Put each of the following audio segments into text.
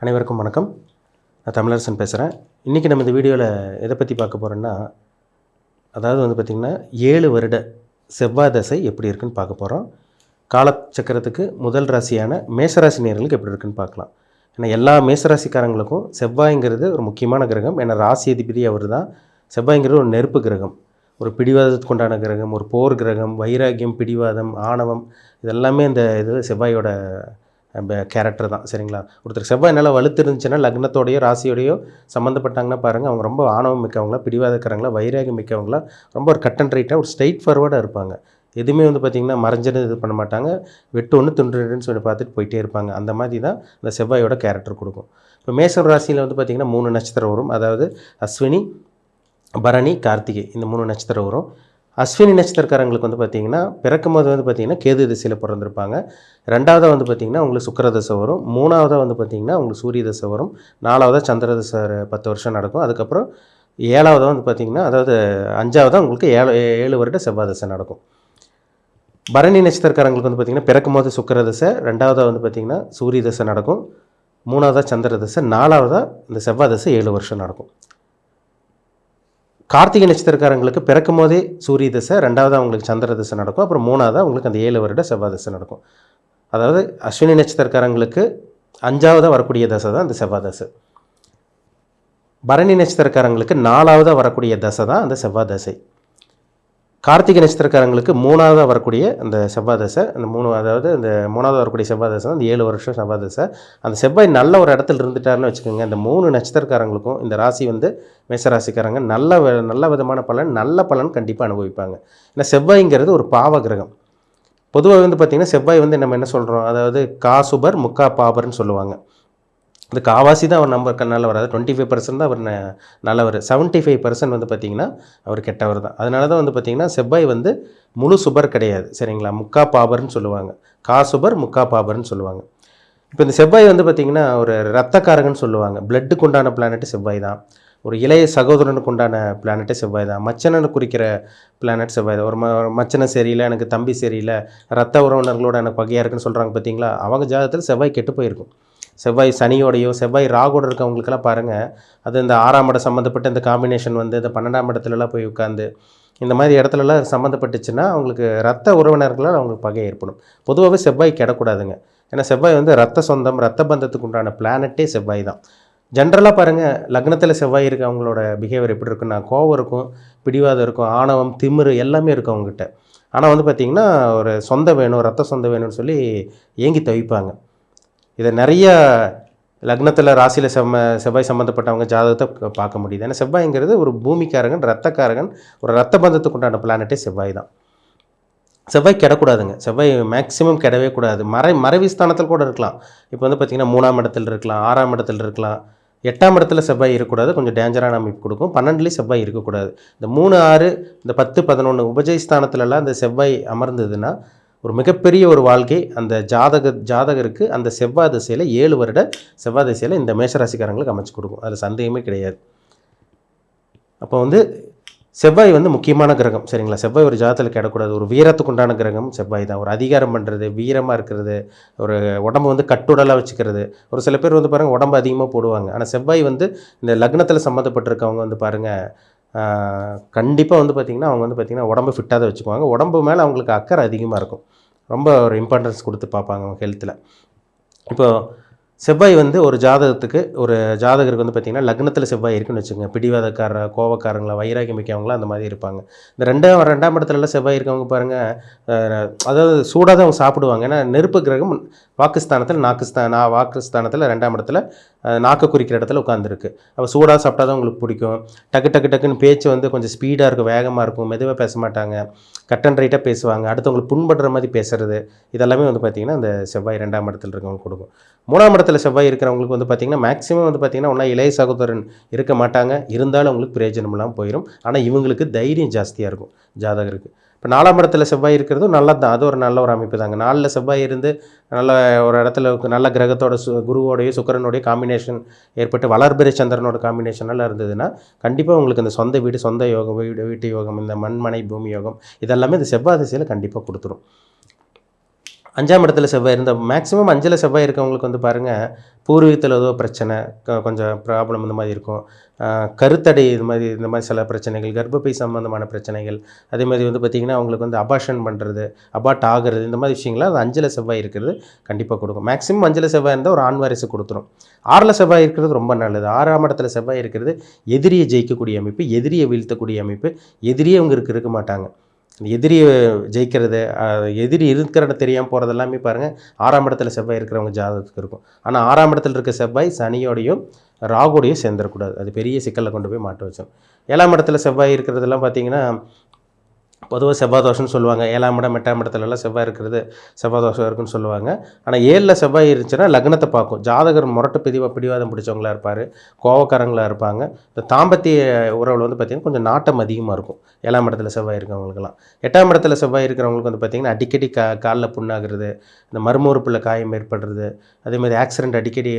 அனைவருக்கும் வணக்கம். நான் தமிழரசன் பேசுகிறேன். இன்றைக்கி நம்ம இந்த வீடியோவில் எதை பற்றி பார்க்க போகிறோன்னா, அதாவது பார்த்திங்கன்னா 7 வருட செவ்வாய் தசை எப்படி இருக்குன்னு பார்க்க போகிறோம். காலச்சக்கரத்துக்கு முதல் ராசியான மேசராசி நேயர்களுக்கு எப்படி இருக்குன்னு பார்க்கலாம். ஏன்னா எல்லா மேசராசிக்காரங்களுக்கும் செவ்வாய்ங்கிறது ஒரு முக்கியமான கிரகம். ஏன்னா ராசி அதிபதி அவர் தான். செவ்வாய்ங்கிறது ஒரு நெருப்பு கிரகம், ஒரு பிடிவாதத்துக்கு உண்டான கிரகம், ஒரு போர் கிரகம், வைராக்கியம், பிடிவாதம், ஆணவம், இதெல்லாமே இந்த செவ்வாயோட கேரக்டர் தான். சரிங்களா? ஒருத்தர் செவ்வாய் நல்லா வலுத்து இருந்துச்சுன்னா லக்னத்தோடையோ ராசியோடையோ சம்மந்தப்பட்டாங்கன்னா பாருங்கள், அவங்க ரொம்ப ஆணவம் மிக்கவங்களா, பிடிவாதக்காரங்களா, வைராகியம் மிக்கவங்களா, ரொம்ப ஒரு கட் அண்ட் ரைட்டாக ஒரு ஸ்ட்ரைட் ஃபார்வர்டாக இருப்பாங்க. எதுவுமே பார்த்திங்கன்னா மறைஞ்சது இது பண்ண மாட்டாங்க. வெட்டு ஒன்று துண்டு ரெண்டுன்னு சொல்லி பார்த்துட்டு போயிட்டே இருப்பாங்க. அந்த மாதிரி தான் இந்த செவ்வாயோட கேரக்டர் கொடுக்கும். இப்போ மேசம் ராசியில் பார்த்திங்கன்னா 3 நட்சத்திரம் வரும். அதாவது அஸ்வினி, பரணி, கார்த்திகை, இந்த 3 நட்சத்திரம் வரும். அஸ்வினி நட்சத்திரக்காரங்களுக்கு பார்த்திங்கன்னா பிறக்கும் போது பார்த்திங்கன்னா கேது திசையில் பிறந்திருப்பாங்க. 2வதாக பார்த்திங்கன்னா உங்களுக்கு சுக்கிர தசை வரும். 3வதாக பார்த்திங்கன்னா உங்களுக்கு சூரிய தசை வரும். 4வதாக சந்திர தசை 10 வருஷம் நடக்கும். அதுக்கப்புறம் 7வதாக பார்த்திங்கன்னா, அதாவது 5வதாக உங்களுக்கு 7 வருட செவ்வாய் தசை நடக்கும். பரணி நட்சத்திரக்காரங்களுக்கு பார்த்திங்கன்னா பிறக்கும் போது சுக்கிர தசை, 2வதாக பார்த்திங்கன்னா சூரிய தசை நடக்கும். 3வதாக சந்திர தசை, 4வதாக இந்த செவ்வாய் தசை 7 வருஷம் நடக்கும். கார்த்திகை நட்சத்திரக்காரங்களுக்கு பிறக்கும் போதே சூரிய தசை, 2வதாக அவங்களுக்கு சந்திர தசை நடக்கும். அப்புறம் 3வதாக உங்களுக்கு அந்த 7 வருட செவ்வாய் தசை நடக்கும். அதாவது அஸ்வினி நட்சத்திரக்காரங்களுக்கு 5வதாக வரக்கூடிய தசை தான் இந்த செவ்வாய் தசை. பரணி நட்சத்திரக்காரங்களுக்கு 4வதாக வரக்கூடிய தசை தான் அந்த செவ்வாய் தசை. கார்த்திகை நட்சத்திரக்காரங்களுக்கு 3வதாக வரக்கூடிய அந்த செவ்வாய் தசை, அந்த 3, அதாவது இந்த 3வதாக வரக்கூடிய செவ்வாய் தசை அந்த 7 வருஷம் செவ்வாய் தசை. அந்த செவ்வாய் நல்ல ஒரு இடத்துல இருந்துட்டாருன்னு வச்சுக்கோங்க, இந்த 3 நட்சத்திரக்காரங்களுக்கும் இந்த ராசி மேசராசிக்காரங்க நல்ல விதமான பலன், நல்ல பலன் கண்டிப்பாக அனுபவிப்பாங்க. ஏன்னா செவ்வாய்ங்கிறது ஒரு பாவ கிரகம். பொதுவாக பார்த்திங்கன்னா செவ்வாய் நம்ம என்ன சொல்கிறோம், அதாவது காசுபர் முக்கா பாபர்னு சொல்லுவாங்க. இந்த காவாசி தான் அவர் நம்பர் நல்லவர். அதாவது 25% தான் அவர் நல்லவர். 75% பார்த்திங்கன்னா அவர் கெட்டவர் தான். அதனால தான் பார்த்திங்கன்னா செவ்வாய் முழு சுபர் கிடையாது. சரிங்களா? முக்கா பாபர்னு சொல்லுவாங்க. காசுபர் முக்கா பாபர்னு சொல்லுவாங்க. இப்போ இந்த செவ்வாய் பார்த்திங்கன்னா ஒரு ரத்தக்காரகன்னு சொல்லுவாங்க. பிளட்டுக்கு உண்டான பிளானட்டு செவ்வாய் தான். ஒரு இளைய சகோதரனுக்கு உண்டான பிளானட்டே செவ்வாய் தான். மச்சனனை குறிக்கிற பிளானட் செவ்வாய் தான். ஒரு மச்சனை சரியில்லை, எனக்கு தம்பி சரியில்லை, ரத்த உறவினர்களோட எனக்கு பகையாக இருக்குன்னு சொல்கிறாங்க பார்த்திங்களா, அவங்க ஜாதகத்தில் செவ்வாய் கெட்டு போயிருக்கும். செவ்வாய் சனியோடையோ செவ்வாய் ராகோட இருக்கவங்களுக்கெல்லாம் பாருங்கள், அது இந்த 6ஆம் இடம் சம்மந்தப்பட்ட இந்த காம்பினேஷன் இந்த 12ஆம் இடத்துலலாம் போய் உட்காந்து இந்த மாதிரி இடத்துலலாம் சம்மந்தப்பட்டுச்சுன்னா அவங்களுக்கு ரத்த உறவினர்களால் அவங்களுக்கு பகை ஏற்படும். பொதுவாகவே செவ்வாய் கெடக்கூடாதுங்க. ஏன்னா செவ்வாய் ரத்த சொந்தம், ரத்த பந்தத்துக்கு உண்டான பிளானட்டே செவ்வாய் தான். ஜென்ரலாக பாருங்கள், லக்னத்தில் செவ்வாய் இருக்குது, அவங்களோட பிஹேவியர் எப்படி இருக்குன்னா கோவம் இருக்கும், பிடிவாதம் இருக்கும், ஆணவம், திமிரு எல்லாமே இருக்கும் அவங்ககிட்ட. ஆனால் பார்த்திங்கன்னா ஒரு சொந்தம் வேணும், ரத்த சொந்தம் வேணும்னு சொல்லி ஏங்கி தவிப்பாங்க. இதை நிறைய லக்னத்தில் ராசியில் செவ்வாய் சம்மந்தப்பட்டவங்க ஜாதகத்தை பார்க்க முடியுது. ஏன்னா செவ்வாய்ங்கிறது ஒரு பூமிக்காரகன், ரத்தக்காரகன், ஒரு ரத்த பந்தத்துக்கு உண்டான பிளானட்டே செவ்வாய் தான். செவ்வாய் கெடக்கூடாதுங்க. செவ்வாய் மேக்ஸிமம் கெடவே கூடாது. மறைவு ஸ்தானத்தில் கூட இருக்கலாம். இப்போ பார்த்திங்கன்னா 3ஆம் இடத்துல இருக்கலாம், 6ஆம் இடத்துல இருக்கலாம், 8ஆம் இடத்துல செவ்வாய் இருக்கக்கூடாது, கொஞ்சம் டேஞ்சரான அமைப்பு கொடுக்கும். 12லேயும் செவ்வாய் இருக்கக்கூடாது. இந்த 3, 6, இந்த 10, 11 உபஜய ஸ்தானத்துலலாம் இந்த செவ்வாய் அமர்ந்ததுன்னா ஒரு மிகப்பெரிய ஒரு வாழ்க்கை அந்த ஜாதகருக்கு அந்த செவ்வாய் திசையில் 7 வருட செவ்வாய் திசையில் இந்த மேஷராசிக்காரங்களுக்கு அமைச்சு கொடுக்கும். அதில் சந்தேகமே கிடையாது. அப்போ செவ்வாய் முக்கியமான கிரகம். சரிங்களா? செவ்வாய் ஒரு ஜாதகத்தில் கிடக்கூடாது. ஒரு வீரத்துக்கு உண்டான கிரகம் செவ்வாய் தான். ஒரு அதிகாரம் பண்ணுறது, வீரமாக இருக்கிறது, ஒரு உடம்பு கட்டுடலாக வச்சுக்கிறது. ஒரு சில பேர் பாருங்கள் உடம்பு அதிகமாக போடுவாங்க. ஆனால் செவ்வாய் இந்த லக்னத்தில் சம்மந்தப்பட்டிருக்கவங்க பாருங்கள், கண்டிப்பாக பார்த்திங்கன்னா அவங்க பார்த்திங்கன்னா உடம்பு ஃபிட்டாக தான் வச்சுக்குவாங்க. உடம்பு மேலே அவங்களுக்கு அக்கறை அதிகமாக இருக்கும். ரொம்ப ஒரு இம்பார்ட்டன்ஸ் கொடுத்து பார்ப்பாங்க அவங்க ஹெல்த்தில். இப்போது செவ்வாய் ஒரு ஜாதகத்துக்கு, ஒரு ஜாதகருக்கு பார்த்திங்கன்னா லக்னத்தில் செவ்வாய் இருக்குன்னு வச்சுக்கோங்க, பிடிவாதக்காரர், கோவக்காரங்களா, வைராகியம் மிக்கவங்களா அந்த மாதிரி இருப்பாங்க. இந்த 2ஆம் இடத்துலலாம் செவ்வாய் இருக்கவங்க பாருங்கள், அதாவது சூடாக தான் அவங்க சாப்பிடுவாங்க. ஏன்னா நெருப்பு கிரகம் வாக்குஸ்தானத்தில், வாக்குஸ்தானத்தில் 2ஆம் இடத்துல நாக்கு குறிக்கிற இடத்துல உட்காந்துருக்கு. அப்போ சூடாக சாப்பிட்டா தான் உங்களுக்கு பிடிக்கும். டக்குன்னு பேச்சு கொஞ்சம் ஸ்பீடாக இருக்கும், வேகமாக இருக்கும், மெதுவாக பேச மாட்டாங்க, கட் அண்ட் ரைட்டாக பேசுவாங்க, அடுத்தவங்களுக்கு புண்படுற மாதிரி பேசுறது, இதெல்லாமே பார்த்திங்கன்னா இந்த செவ்வாய் 2ஆம் இடத்துல இருக்கவங்களுக்கு கொடுக்கும். 3ஆம் இடத்துல செவ்வாய் இருக்கிறவங்களுக்கு பார்த்திங்கன்னா மேக்ஸிமம் பார்த்திங்கன்னா ஒன்றா இளைய சகோதரன் இருக்க மாட்டாங்க, இருந்தாலும் அவங்களுக்கு பிரயோஜனம் இல்லாமல் போயிடும். ஆனால் இவங்களுக்கு தைரியம் ஜாஸ்தியாக இருக்கும் ஜாதகருக்கு. இப்போ 4ஆம் இடத்துல செவ்வாய் இருக்கிறதும் நல்லது தான். அது ஒரு நல்ல ஒரு அமைப்பு தாங்க. 4ல் செவ்வாய் இருந்து நல்ல ஒரு இடத்துல நல்ல கிரகத்தோட குருவோடைய சுக்கிரனுடைய காம்பினேஷன் ஏற்பட்டு வளர்பிறை சந்திரனோட காம்பினேஷனெல்லாம் இருந்ததுன்னா கண்டிப்பாக உங்களுக்கு இந்த சொந்த வீடு, சொந்த யோகம், வீட்டு யோகம், இந்த மண்மனை பூமி யோகம் இதெல்லாமே இந்த செவ்வாய் திசையில் கண்டிப்பாக கொடுத்துரும். 5ஆம் இடத்துல செவ்வாய் இருந்தால் மேக்ஸிமம் 5ல் செவ்வாய் இருக்கவங்களுக்கு வந்து பாருங்கள், பூர்வீகத்தில் ஏதோ பிரச்சனை, கொஞ்சம் ப்ராப்ளம் இந்த மாதிரி இருக்கும். கருத்தடை இந்த மாதிரி சில பிரச்சனைகள், கர்ப்பப்பை சம்மந்தமான பிரச்சனைகள், அதே மாதிரி வந்து பார்த்திங்கன்னா அவங்களுக்கு வந்து அபார்ஷன் பண்ணுறது, அபார்ட் ஆகிறது, இந்த மாதிரி விஷயங்கள்லாம் அது 5ல் செவ்வாய் இருக்கிறது கண்டிப்பாக கொடுக்கும். மேக்ஸிமம் 5ல் செவ்வாய் இருந்தால் ஒரு ஆண் வாரிசு கொடுத்துரும். 6ல் செவ்வாய் இருக்கிறது ரொம்ப நல்லது. 6ஆம் இடத்துல செவ்வாய் இருக்கிறது எதிரியை ஜெயிக்கக்கூடிய அமைப்பு, எதிரியை வீழ்த்தக்கூடிய அமைப்பு. எதிரியே அவங்க இருக்க மாட்டாங்க. எதிரியை ஜெயிக்கிறது, எதிரி இருக்கிற இடம் தெரியாமல் போகிறது எல்லாமே பாருங்கள் 6ஆம் இடத்துல செவ்வாய் இருக்கிறவங்க ஜாதகத்துக்கு இருக்கும். ஆனால் 6ஆம் இடத்துல இருக்க செவ்வாய் சனியோடையும் ராகுடையும் சேர்ந்துடக்கூடாது. அது பெரிய சிக்கலில் கொண்டு போய் மாட்ட வச்சோம். 7ஆம் இடத்துல செவ்வாய் இருக்கிறதெல்லாம் பார்த்திங்கன்னா பொதுவாக செவ்வாய் தோஷம்னு சொல்லுவாங்க. 7ஆம் இடம் 8ஆம் இடத்துலலாம் செவ்வாய் இருக்கிறது செவ்வாய் தோஷம் இருக்குன்னு சொல்லுவாங்க. ஆனால் 7ல் செவ்வாய் இருந்துச்சுன்னா லக்னத்தை பார்க்கும். ஜாதகர் முரட்டு பிடிவாதம் பிடிச்சவங்களாக இருப்பார், கோவக்காரங்களாக இருப்பாங்க. இந்த தாம்பத்திய உறவில் வந்து பார்த்திங்கன்னா கொஞ்சம் நாட்டம் அதிகமாக இருக்கும் 7ஆம் இடத்துல செவ்வாய் இருக்கிறவங்களுக்கெல்லாம். 8ஆம் இடத்துல செவ்வாய் இருக்கிறவங்களுக்கு வந்து பார்த்திங்கன்னா அடிக்கடி காலில் புண்ணாகிறது, இந்த மர்ம காயம் ஏற்படுறது, அதேமாதிரி ஆக்சிடென்ட் அடிக்கடி.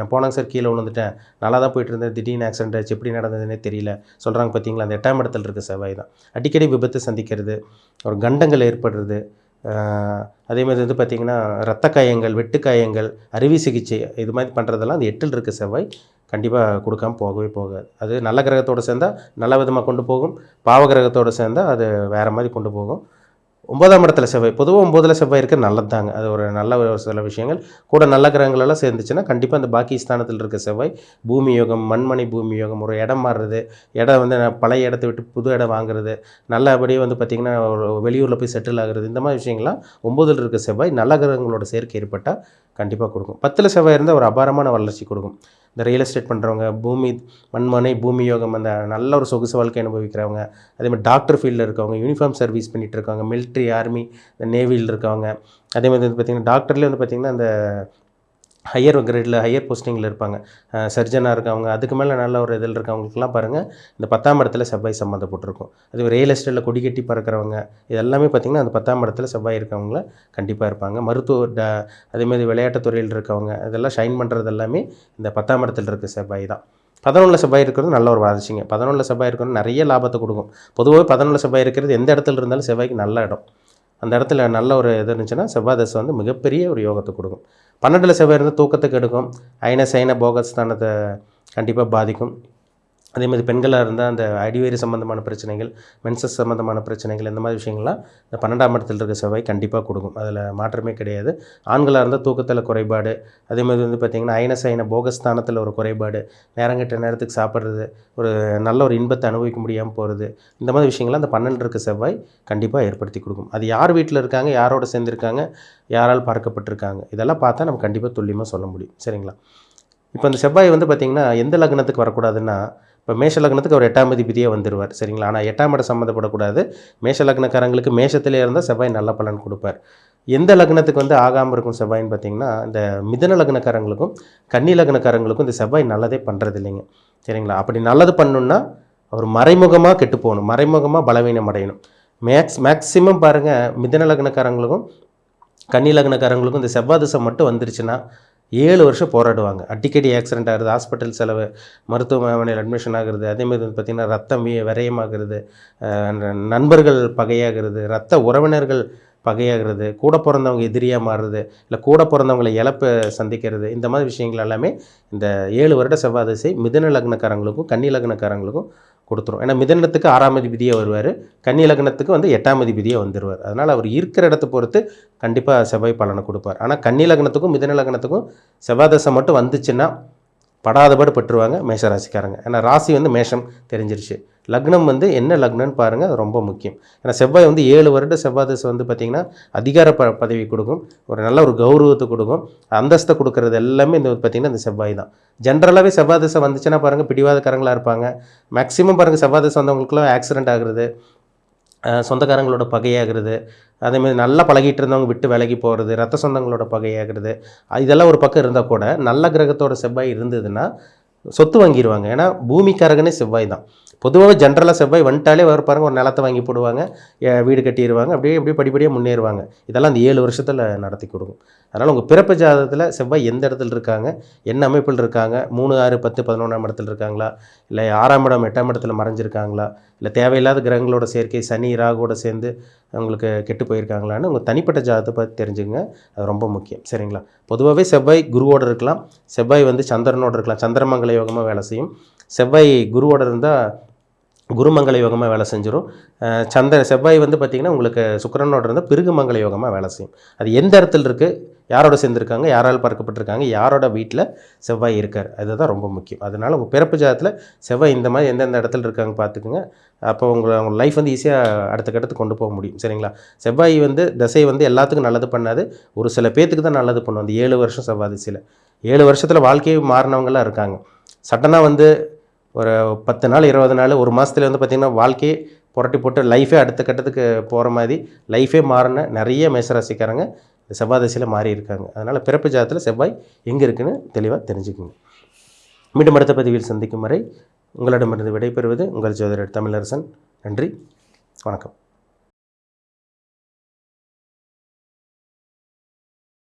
நான் போனாங்க சார் கீழே விழுந்துட்டேன், நல்லா தான் போயிட்டு இருந்தேன், திடீர்னு ஆக்சிடென்ட் ஆச்சு, எப்படி நடந்ததுன்னே தெரியல சொல்கிறாங்க பார்த்தீங்களா. அந்த 8ஆம் இடத்துல இருக்க செவ்வாய் தான் அடிக்கடி விபத்து சந்திக்கிறது, ஒரு கண்டங்கள் ஏற்படுறது, அதேமாதிரி வந்து பார்த்திங்கன்னா இரத்த காயங்கள், வெட்டு காயங்கள், அறுவை சிகிச்சை இது மாதிரி பண்ணுறதெல்லாம் அந்த 8ல் இருக்க செவ்வாய் கண்டிப்பாக கொடுக்காமல் போகவே போகாது. அது நல்ல கிரகத்தோடு சேர்ந்தால் நல்ல விதமாக கொண்டு போகும், பாவ கிரகத்தோடு சேர்ந்தால் அது வேறு மாதிரி கொண்டு போகும். 9ஆம் இடத்துல செவ்வாய், பொதுவாக 9ல் செவ்வாய் இருக்க நல்லது தாங்க. அது ஒரு நல்ல சில விஷயங்கள் கூட நல்ல கிரகங்களெல்லாம் சேர்ந்துச்சுன்னா கண்டிப்பாக அந்த பாக்கி ஸ்தானத்தில் இருக்க செவ்வாய் பூமி யோகம், மண்மனை பூமி யோகம், ஒரு இடம் மாறுறது, இடம் வந்து பழைய இடத்த விட்டு புது இடம் வாங்குறது, நல்லபடியே வந்து பார்த்திங்கன்னா வெளியூரில் போய் செட்டில் ஆகுறது, இந்த மாதிரி விஷயங்கள்லாம் 9ல் இருக்க செவ்வாய் நல்ல கிரகங்களோட சேர்க்கை ஏற்பட்டால் கண்டிப்பாக கொடுக்கும். 10ல் செவ்வாய் இருந்தால் ஒரு அபாரமான வளர்ச்சி கொடுக்கும். இந்த ரியல் எஸ்டேட் பண்ணுறவங்க, மண்மனை பூமி யோகம், அந்த நல்ல ஒரு சொகுசு வாழ்க்கை அனுபவிக்கிறவங்க, அதேமாதிரி டாக்டர் ஃபீல்டில் இருக்கவங்க, யூனிஃபார்ம் சர்வீஸ் பண்ணிகிட்டு இருக்காங்க, மிலிட்ரி, ஆர்மி, இந்த நேவியில் இருக்கவங்க, அதேமாதிரி வந்து பார்த்திங்கன்னா டாக்டர்லேயே வந்து பார்த்திங்கன்னா அந்த ஹையர் கிரேடில் ஹையர் போஸ்டிங்கில் இருப்பாங்க, சர்ஜனாக இருக்கவங்க, அதுக்கு மேலே நல்ல ஒரு இதில் இருக்கவங்களுக்குலாம் பாருங்கள் இந்த 10ஆம் இடத்துல செவ்வாய் சம்மந்தப்பட்டிருக்கும். அது ரியல் எஸ்டேட்டில் கொடி கட்டி பறக்கிறவங்க, இது எல்லாமே பார்த்திங்கன்னா அந்த 10ஆம் இடத்துல செவ்வாய் இருக்கவங்கள கண்டிப்பாக இருப்பாங்க. அதேமாதிரி விளையாட்டுத் துறையில் இருக்கவங்க, இதெல்லாம் ஷைன் பண்ணுறது எல்லாமே இந்த 10ஆம் இடத்துல இருக்க செவ்வாய் தான். 11ல் செவ்வாய் இருக்கிறது நல்ல ஒரு வளர்ச்சிங்க. 11ல் செவ்வாய் இருக்கிறது நிறைய லாபத்தை கொடுக்கும். பொதுவாக 11ல் செவ்வாய் இருக்கிறது எந்த இடத்துல இருந்தாலும் செவ்வாய்க்கு நல்ல இடம். அந்த இடத்துல நல்ல ஒரு இது இருந்துச்சுன்னா செவ்வாய் தசை வந்து மிகப்பெரிய ஒரு யோகத்தை கொடுக்கும். 12ல் செவ்வாய் இருந்தால் தூக்கத்தை கெடுக்கும், அயன சயன போகஸ்தானத்தை கண்டிப்பாக பாதிக்கும். அதேமாதிரி பெண்களாக இருந்தால் அந்த அடிவயிறு சம்மந்தமான பிரச்சனைகள், மென்சஸ் சம்மந்தமான பிரச்சனைகள், இந்த மாதிரி விஷயங்கள்லாம் இந்த 12ஆம் இடத்துல இருக்க செவ்வாய் கண்டிப்பாக கொடுக்கும். அதில் மாற்றமே கிடையாது. ஆண்களாக இருந்தால் தூக்கத்தில் குறைபாடு, அதேமாதிரி வந்து பார்த்திங்கன்னா அயன சயன போகஸ்தானத்தில் ஒரு குறைபாடு, நேரங்கெட்ட நேரத்துக்கு சாப்பிட்றது, ஒரு நல்ல ஒரு இன்பத்தை அனுபவிக்க முடியாமல் போகிறது, இந்த மாதிரி விஷயங்கள்லாம் அந்த 12ல் இருக்க செவ்வாய் கண்டிப்பாக ஏற்படுத்தி கொடுக்கும். அது யார் வீட்டில் இருக்காங்க, யாரோட சேர்ந்துருக்காங்க, யாரால் பார்க்கப்பட்டிருக்காங்க, இதெல்லாம் பார்த்தா நம்ம கண்டிப்பாக துல்லியமாக சொல்ல முடியும். சரிங்களா? இப்போ அந்த செவ்வாய் வந்து பார்த்திங்கன்னா எந்த லக்னத்துக்கு வரக்கூடாதுன்னா, இப்போ மேஷ லக்னத்துக்கு ஒரு 8ஆம் அதிபதியே வந்துடுவார். சரிங்களா? ஆனால் 8ஆம் இடம் சம்மந்தப்படக்கூடாது. மேஷ லக்னக்காரங்களுக்கு மேஷத்திலே இருந்தால் செவ்வாய் நல்ல பலன் கொடுப்பார். எந்த லக்னத்துக்கு வந்து ஆகாமல் இருக்கும் செவ்வாயின்னு பார்த்தீங்கன்னா, இந்த மிதுன லக்னக்காரங்களுக்கும் கன்னி லக்னக்காரங்களுக்கும் இந்த செவ்வாய் நல்லதே பண்ணுறது இல்லைங்க. சரிங்களா? அப்படி நல்லது பண்ணணுன்னா அவர் மறைமுகமாக கெட்டு போகணும், மறைமுகமாக பலவீனம் அடையணும். மேக்ஸிமம் பாருங்கள், மிதுன லக்னக்காரங்களுக்கும் கன்னி லக்னக்காரங்களுக்கும் இந்த செவ்வாய் திசை மட்டும் வந்துருச்சுன்னா 7 வருஷம் போராடுவாங்க. அடிக்கடி ஆக்சிடென்ட் ஆகுறது, ஹாஸ்பிட்டல் செலவு, மருத்துவமனையில் அட்மிஷன் ஆகுறது, அதேமாதிரி வந்து பார்த்திங்கன்னா ரத்தம் விரயமாகிறது, நண்பர்கள் பகையாகிறது, ரத்த உறவினர்கள் பகையாகிறது, கூட பிறந்தவங்க எதிரியாக மாறுறது, இல்லை கூட பிறந்தவங்களை இழப்பை சந்திக்கிறது, இந்த மாதிரி விஷயங்கள் எல்லாமே இந்த 7 வருட செவ்வாய் திசை மிதுன லக்னக்காரங்களுக்கும் கன்னி லக்னக்காரங்களுக்கும் கொடுத்துரும். ஏன்னா மிதுனத்துக்கு 6ஆம் அதிபதியே வருவார், கன்னி லக்னத்துக்கு வந்து 8ஆம் அதிபதியே வந்துடுவார். அதனால் அவர் இருக்கிற இடத்த பொறுத்து கண்டிப்பாக செவ்வாய் பலனை கொடுப்பார். ஆனால் கன்னி லக்னத்துக்கும் மிதுன லக்னத்துக்கும் செவ்வாய் தசை மட்டும் வந்துச்சுன்னா படாதபாடு பட்டுருவாங்க மேஷராசிக்காரங்க. ஏன்னா ராசி வந்து மேஷம் தெரிஞ்சிருச்சு, லக்னம் வந்து என்ன லக்னம்னு பாருங்கள், அது ரொம்ப முக்கியம். ஏன்னா செவ்வாய் வந்து 7 வருட செவ்வாய் தசை வந்து பார்த்திங்கன்னா அதிகார பதவி கொடுக்கும், ஒரு நல்ல ஒரு கௌரவத்தை கொடுக்கும், அந்தஸ்தை கொடுக்கறது எல்லாமே இந்த பார்த்திங்கன்னா இந்த செவ்வாய் தான். ஜென்ரலாகவே செவ்வாய் தசை வந்துச்சுன்னா பாருங்கள் பிடிவாதக்காரங்களாக இருப்பாங்க. மேக்ஸிமம் பாருங்கள் செவ்வாய் தசை வந்தவங்களுக்குலாம் ஆக்சிடென்ட் ஆகுறது, சொந்தக்காரங்களோட பகையாகிறது, அதேமாதிரி நல்லா பழகிட்டு இருந்தவங்க விட்டு விலகி போகிறது, ரத்த சொந்தங்களோட பகையாகிறது, இதெல்லாம் ஒரு பக்கம் இருந்தால் கூட நல்ல கிரகத்தோட செவ்வாய் இருந்ததுன்னா சொத்து வாங்கிடுவாங்க. ஏன்னா பூமிக்காரகனே செவ்வாய் தான். பொதுவாக ஜென்ரலாக செவ்வாய் வந்துட்டாலே பாருங்க ஒரு நிலத்தை வாங்கி போடுவாங்க, வீடு கட்டிடுவாங்க, அப்படியே படிப்படியாக முன்னேறுவாங்க. இதெல்லாம் அந்த 7 வருஷத்தில் நடத்தி கொடுக்கும். அதனால் உங்கள் பிறப்பு ஜாதகத்தில் செவ்வாய் எந்த இடத்துல இருக்காங்க, என்ன அமைப்பில் இருக்காங்க, 3, 6, 10, 11ஆம் இடத்துல இருக்காங்களா, இல்லை 6ஆம் இடம் 8ஆம் இடத்துல மறைஞ்சிருக்காங்களா, இல்லை தேவையில்லாத கிரகங்களோட சேர்க்கை சனி ராகுவோட சேர்ந்து உங்களுக்கு கெட்டு போயிருக்காங்களான்னு உங்கள் தனிப்பட்ட ஜாதகத்தை பற்றி தெரிஞ்சுங்க. அது ரொம்ப முக்கியம். சரிங்களா? பொதுவாகவே செவ்வாய் குருவோடு இருக்கலாம், செவ்வாய் சந்திரனோடு இருக்கலாம், சந்திரமங்கல யோகமாக வேலை செய்யும். செவ்வாய் குருவோடு இருந்தால் குருமங்கல யோகமாக வேலை செஞ்சிடும். செவ்வாய் பார்த்திங்கன்னா உங்களுக்கு சுக்கிரனோடு இருந்தால் பிருகுமங்கல யோகமாக வேலை செய்யும். அது எந்த இடத்துல இருக்குது, யாரோட சேர்ந்துருக்காங்க, யாரால் பார்க்கப்பட்டிருக்காங்க, யாரோட வீட்டில் செவ்வாய் இருக்கார், அதுதான் ரொம்ப முக்கியம். அதனால் உங்கள் பிறப்பு ஜாதகத்தில் செவ்வாய் இந்த மாதிரி எந்தெந்த இடத்துல இருக்காங்க பார்த்துக்குங்க. அப்போ உங்கள் லைஃப் ஈஸியாக அடுத்த கட்டத்துக்கு கொண்டு போக முடியும். சரிங்களா? செவ்வாய் தசை எல்லாத்துக்கும் நல்லது பண்ணாது, ஒரு சில பேத்துக்கு தான் நல்லது பண்ணும். அந்த 7 வருஷம் செவ்வாய் திசையில் 7 வருஷத்தில் வாழ்க்கையை மாறினவங்களாம் இருக்காங்க. சட்டனாக ஒரு 10 நாள் 20 நாள் ஒரு மாதத்துல பார்த்திங்கன்னா வாழ்க்கையை புரட்டி போட்டு லைஃபே அடுத்த கட்டத்துக்கு போகிற மாதிரி லைஃபே மாறின நிறைய மேசராசிக்காரங்க செவ்வாய் திசையில் மாறி இருக்காங்க. அதனால் பிறப்பு ஜாதகத்தில் செவ்வாய் எங்கே இருக்குன்னு தெளிவாக தெரிஞ்சுக்குங்க. மீண்டும் அடுத்த பதிவில் சந்திக்கும் வரை உங்களிடமிருந்து விடைபெறுவது உங்கள் ஜோதிடர் தமிழரசன். நன்றி, வணக்கம்.